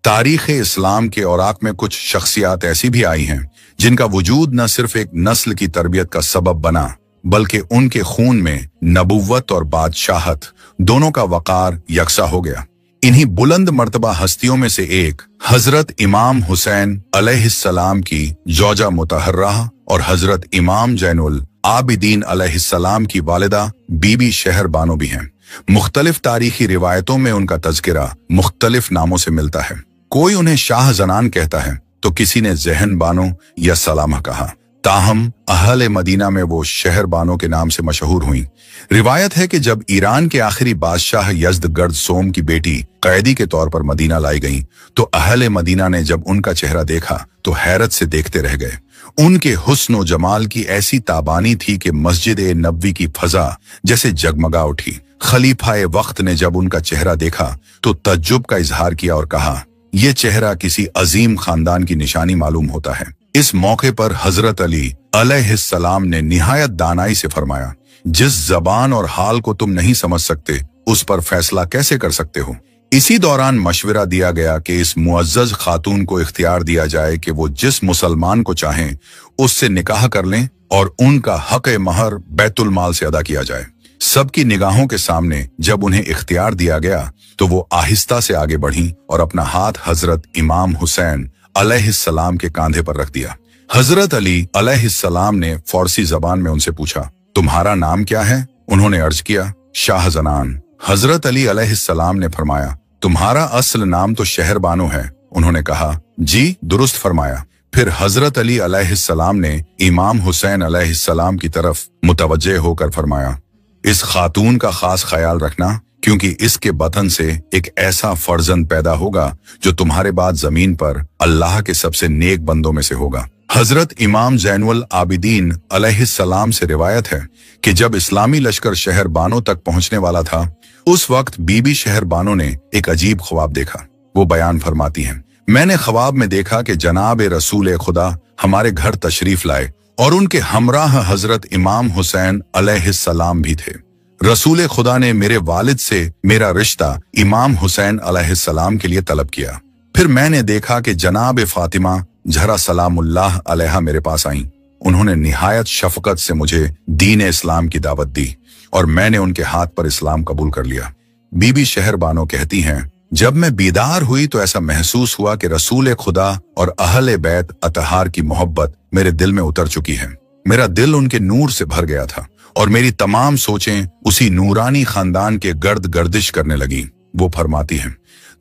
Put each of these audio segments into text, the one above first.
तारीख़ इस्लाम के औराक में कुछ शख्सियात ऐसी भी आई हैं जिनका वजूद न सिर्फ एक नस्ल की तरबियत का सबब बना बल्कि उनके खून में नबुव्वत और बादशाहत दोनों का वक़ार यकसा हो गया। इन्हीं बुलंद मर्तबा हस्तियों में से एक हजरत इमाम हुसैन अलैहिस्सलाम की जौजा मुतहर्रा और हजरत इमाम जैनुल आबिदीन अलैहिस्सलाम की वालिदा बीबी शहर बानो भी हैं। मुख्तलिफ तारीखी रिवायतों में उनका तज़किरा मुख्तलिफ नामों से मिलता है। कोई उन्हें शाह जनान कहता है तो किसी ने ज़हन बानो या सलामा कहा। ताहम अहले मदीना में वो शहर बानो के नाम से मशहूर हुई। रिवायत है कि जब ईरान के आखिरी बादशाह यज़्दगर्द सोम की बेटी कैदी के तौर पर मदीना लाई गई तो अहले मदीना ने जब उनका चेहरा देखा तो हैरत से देखते रह गए। उनके हुस्न और जमाल की ऐसी ताबानी थी कि मस्जिद नबवी की फजा जैसे जगमगा उठी। खलीफाए वक्त ने जब उनका चेहरा देखा तो तज्जुब का इजहार किया और कहा, यह चेहरा किसी अजीम खानदान की निशानी मालूम होता है। इस मौके पर हजरत अली अलैहिस्सलाम ने निहायत दानाई से फरमाया, जिस जबान और हाल को तुम नहीं समझ सकते उस पर फैसला कैसे कर सकते हो। इसी दौरान मशवरा दिया गया कि इस मुअज्जज खातून को इख्तियार दिया जाए कि वो जिस मुसलमान को चाहें उससे निकाह कर लें और उनका हक महर बैतुल माल से अदा किया जाए। सबकी निगाहों के सामने जब उन्हें इख्तियार दिया गया तो वो आहिस्ता से आगे बढ़ी और अपना हाथ हजरत इमाम हुसैन अलैहिस्सलाम के कांधे पर रख दिया। हजरत अली अलैहिस्सलाम ने फारसी जबान में उनसे पूछा, तुम्हारा नाम क्या है? उन्होंने अर्ज किया, शाहजनान। हजरत अली अलैहिस्सलाम ने फरमाया, तुम्हारा असल नाम तो शहर बानो है। उन्होंने कहा, जी दुरुस्त फरमाया। फिर हजरत अली अलैहिस्सलाम ने इमाम हुसैन अलैहिस्सलाम की तरफ मुतवज्जे होकर फरमाया, इस खातून का खास ख्याल रखना क्योंकि इसके बतन से एक ऐसा फर्जंद पैदा होगा जो तुम्हारे बाद जमीन पर अल्लाह के सबसे नेक बंदों में से होगा। हजरत इमाम जैनुल आबिदीन अलैहिस्सलाम से रिवायत है कि जब इस्लामी लश्कर शहर बानो तक पहुंचने वाला था उस वक्त बीबी शहर बानो ने एक अजीब ख्वाब देखा। वो बयान फरमाती हैं, मैंने ख्वाब में देखा कि जनाब रसूल खुदा हमारे घर तशरीफ लाए और उनके हमराह हजरत इमाम हुसैन अलैहिस्सलाम भी थे। रसूल खुदा ने मेरे वालिद से मेरा रिश्ता इमाम हुसैन अलैहिस्सलाम के लिए तलब किया। फिर मैंने देखा कि जनाब फातिमा जहरा सलामुल्लाह अलैहा मेरे पास आईं। उन्होंने निहायत शफकत से मुझे दीन इस्लाम की दावत दी और मैंने उनके हाथ पर इस्लाम कबूल कर लिया। बीबी शहर बानो कहती हैं, जब मैं बीदार हुई तो ऐसा महसूस हुआ कि रसूल खुदा और अहले बैत अतहार की मोहब्बत मेरे दिल में उतर चुकी है। मेरा दिल उनके नूर से भर गया था और मेरी तमाम सोचें उसी नूरानी खानदान के गर्द गर्दिश करने लगी। वो फरमाती हैं,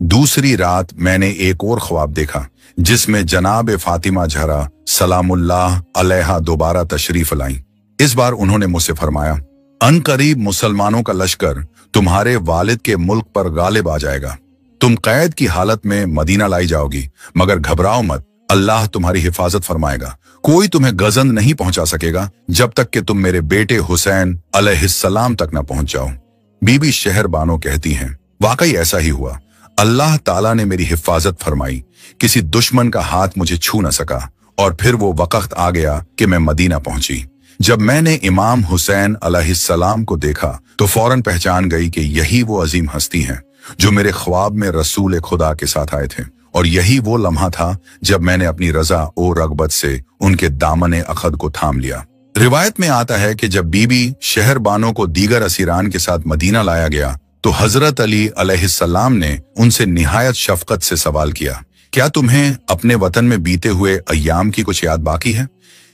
दूसरी रात मैंने एक और ख्वाब देखा जिसमें जनाब फातिमा जहरा सलामुल्लाह अलैहा दोबारा तशरीफ लाई। इस बार उन्होंने मुझसे फरमाया, अनकरीब मुसलमानों का लश्कर तुम्हारे वालिद के मुल्क पर गालिब आ जाएगा। तुम कैद की हालत में मदीना लाई जाओगी, मगर घबराओ मत, अल्लाह तुम्हारी हिफाजत फरमाएगा। कोई तुम्हें गजन नहीं पहुंचा सकेगा जब तक कि तुम मेरे बेटे हुसैन अलैहिस्सलाम तक न पहुंच जाओ। बीबी शहर बानो कहती हैं, वाकई ऐसा ही हुआ। अल्लाह ताला ने मेरी हिफाजत फरमाई। किसी दुश्मन का हाथ मुझे छू न सका और फिर वो वक्त आ गया कि मैं मदीना पहुंची। जब मैंने इमाम हुसैन अलैहिस्सलाम को देखा तो फौरन पहचान गई कि यही वो अजीम हस्ती हैं जो मेरे ख्वाब में रसूल खुदा के साथ आए थे और यही वो लम्हा था जब मैंने अपनी रजा और रगबत से उनके दामने अखद को थाम लिया। रिवायत में आता है कि जब बीबी शहर बानो को दीगर असीरान के साथ मदीना लाया गया तो हजरत अली अलैहिस्सलाम ने उनसे निहायत शफकत से सवाल किया, क्या तुम्हें अपने वतन में बीते हुए अय्याम की कुछ याद बाकी है?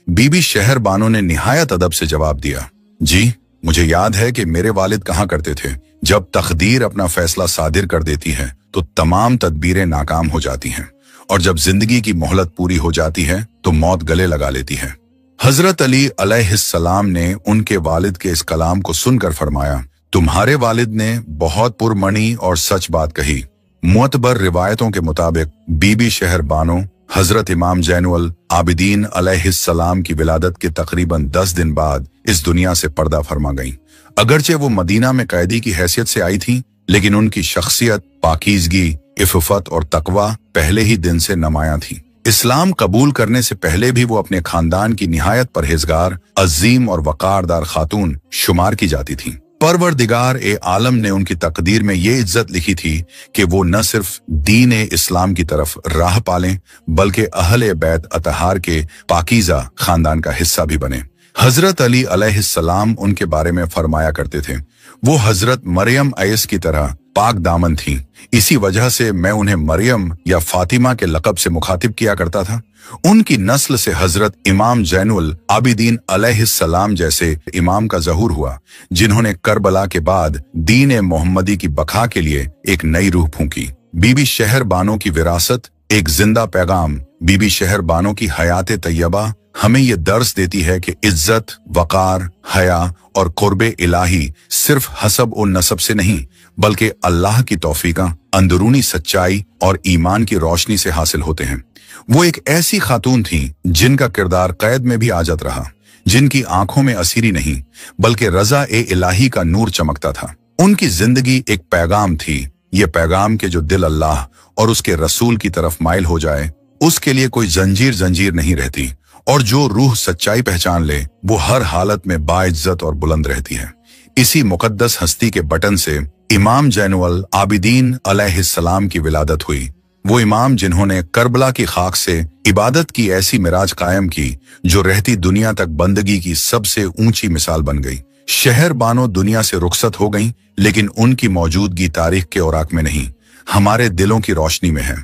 बीबी शहर बानो ने निहायत अदब से जवाब दिया, जी मुझे याद है कि मेरे वालिद कहा करते थे, जब तकदीर अपना फैसला सादिर कर देती है तो तमाम तदबीरें नाकाम हो जाती हैं और जब जिंदगी की मोहलत पूरी हो जाती है तो मौत गले लगा लेती है। हजरत अली अलैहिस्सलाम ने उनके वालिद के इस कलाम को सुनकर फरमाया, तुम्हारे वालिद ने बहुत पुरमनी और सच बात कही। मुअतबर रिवायतों के मुताबिक बीबी शहर बानो हजरत इमाम जैनुल आबिदीन अलैहिस्सलाम की विलादत के तकरीबन 10 दिन बाद इस दुनिया से पर्दा फरमा गईं। अगरचे वो मदीना में कैदी की हैसियत से आई थी, लेकिन उनकी शख्सियत, पाकीज़गी, इफ़्फ़त और तकवा पहले ही दिन से नुमायां थी। इस्लाम कबूल करने से पहले भी वो अपने खानदान की निहायत परहेजगार, अजीम और वकारदार खातून शुमार की जाती थी। परवरदिगार ए आलम ने उनकी तकदीर में ये इज्जत लिखी थी कि वो न सिर्फ दीन ए इस्लाम की तरफ राह पालें बल्कि अहले बैत अतहार के पाकीज़ा खानदान का हिस्सा भी बने। हजरत अली अलैहिस्सलाम उनके बारे में फरमाया करते थे, वो हजरत मरियम ऐस की तरह पाक दामन थी। इसी वजह से मैं उन्हें मरियम या फातिमा के लक़ब से मुखातिब किया करता था। उनकी नस्ल से हजरत इमाम जैनुल आबिदीन अलैहिस्सलाम जैसे इमाम का ज़हूर हुआ, जिन्होंने करबला के बाद दीन मोहम्मदी की बका के लिए एक नई रूह फूंकी। बीबी शहर बानो की विरासत एक जिंदा पैगाम। बीबी शहर बानो की हयात तैयबा हमें ये दर्स देती है कि इज्जत, वकार, हया और कुर्बे इलाही सिर्फ हसब और नसब से नहीं बल्कि अल्लाह की तौफीका, अंदरूनी सच्चाई और ईमान की रोशनी से हासिल होते हैं। वो एक ऐसी खातून थी जिनका किरदार कैद में भी आजत रहा, जिनकी आंखों में असीरी नहीं बल्कि रजा ए इलाही का नूर चमकता था। उनकी जिंदगी एक पैगाम थी, ये पैगाम के जो दिल अल्लाह और उसके रसूल की तरफ माइल हो जाए उसके लिए कोई जंजीर नहीं रहती, और जो रूह सच्चाई पहचान ले वो हर हालत में बाइज्जत और बुलंद रहती है। इसी मुकद्दस हस्ती के बटन से इमाम जैनुल आबिदीन अलैहिस्सलाम की विलादत हुई। वो इमाम जिन्होंने करबला की खाक से इबादत की ऐसी मिराज कायम की जो रहती दुनिया तक बंदगी की सबसे ऊंची मिसाल बन गई। शहर बानो दुनिया से रुखसत हो गई, लेकिन उनकी मौजूदगी तारीख के औराक में नहीं, हमारे दिलों की रोशनी में है।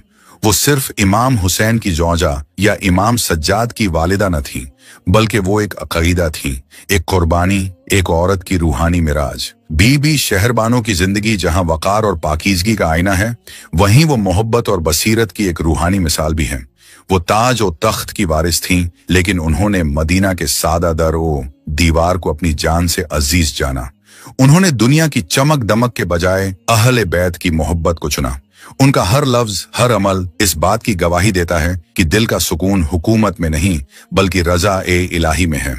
वो सिर्फ इमाम हुसैन की जौजा या इमाम सज्जाद की वालिदा न थी, बल्कि वो एक अकीदा थी, एक कुर्बानी, एक औरत की रूहानी मिराज। बीबी शहरबानो की जिंदगी जहां वकार और पाकीज़गी का आईना है, वहीं वो मोहब्बत और बसीरत की एक रूहानी मिसाल भी है। वो ताज और तख्त की वारिस थीं, लेकिन उन्होंने मदीना के सादा दर ओ दीवार को अपनी जान से अजीज जाना। उन्होंने दुनिया की चमक दमक के बजाय अहले बैत की मोहब्बत को चुना। उनका हर लफ्ज, हर अमल इस बात की गवाही देता है कि दिल का सुकून हुकूमत में नहीं बल्कि रजा ए इलाही में है।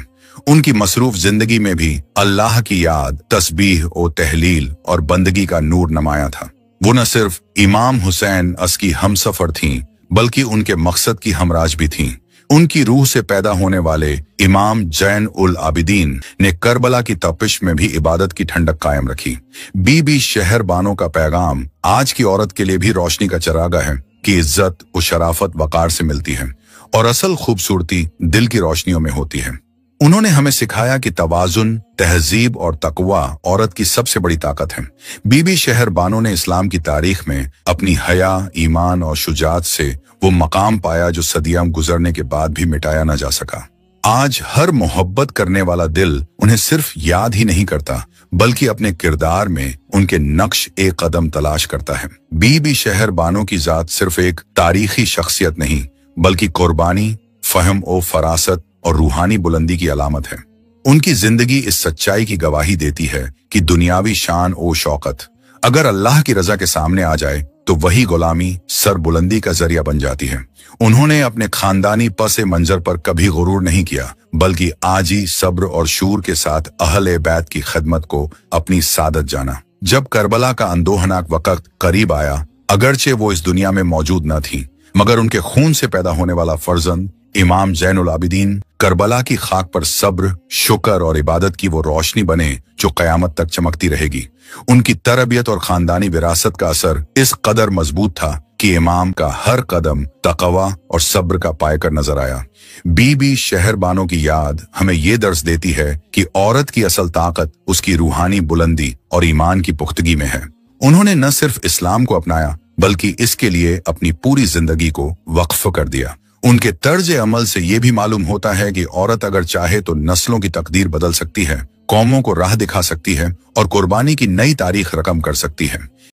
उनकी मसरूफ जिंदगी में भी अल्लाह की याद, तस्बीह और तहलील और बंदगी का नूर नमाया था। वो न सिर्फ इमाम हुसैन की हमसफर थीं, बल्कि उनके मकसद की हमराज भी थीं। उनकी रूह से पैदा होने वाले इमाम जैन उल आबिदीन ने करबला की तपिश में भी इबादत की ठंडक कायम रखी। बीबी शहर बानो का पैगाम आज की औरत के लिए भी रोशनी का चरागा है कि इज्जत और शराफत वकार से मिलती है और असल खूबसूरती दिल की रोशनियों में होती है। उन्होंने हमें सिखाया कि तवाजुन, तहजीब और तकवा औरत की सबसे बड़ी ताकत है। बीबी शहर बानो ने इस्लाम की तारीख में अपनी हया, ईमान और शुजात से वो मकाम पाया जो सदियां गुजरने के बाद भी मिटाया न जा सका। आज हर मोहब्बत करने वाला दिल उन्हें सिर्फ याद ही नहीं करता बल्कि अपने किरदार में उनके नक्श एक कदम तलाश करता है। बीबी शहर बानो की जात सिर्फ एक तारीखी शख्सियत नहीं बल्कि कुर्बानी, फहम और फरासत और रूहानी बुलंदी की अलामत है। उनकी जिंदगी इस सच्चाई की गवाही देती है कि दुनियावी शान और शौकत अगर अल्लाह की रजा के सामने आ जाए तो वही गुलामी सरबुलंदी का जरिया बन जाती है। उन्होंने अपने खानदानी पसे मंजर पर कभी गुरूर नहीं किया बल्कि आजी, सब्र और शूर के साथ अहले बैत की खिदमत को अपनी सादत जाना। जब करबला का अंदोहनाक वक्त करीब आया, अगरचे वो इस दुनिया में मौजूद न थी, मगर उनके खून से पैदा होने वाला फर्जंद इमाम जैनुल आबिदीन करबला की खाक पर सब्र, शुक्र और इबादत की वो रोशनी बने जो कयामत तक चमकती रहेगी। उनकी तरबियत और खानदानी विरासत का असर इस कदर मजबूत था कि इमाम का हर कदम तकवा और सब्र का पायकर नजर आया। बीबी शहर बानो की याद हमें ये दर्स देती है कि औरत की असल ताकत उसकी रूहानी बुलंदी और ईमान की पुख्तगी में है। उन्होंने न सिर्फ इस्लाम को अपनाया बल्कि इसके लिए अपनी पूरी जिंदगी को वक्फ कर दिया। उनके तर्ज अमल से ये भी मालूम होता है कि औरत अगर चाहे तो नस्लों की तकदीर बदल सकती है, कौमों को राह दिखा सकती है और कुर्बानी की नई तारीख रकम कर सकती है।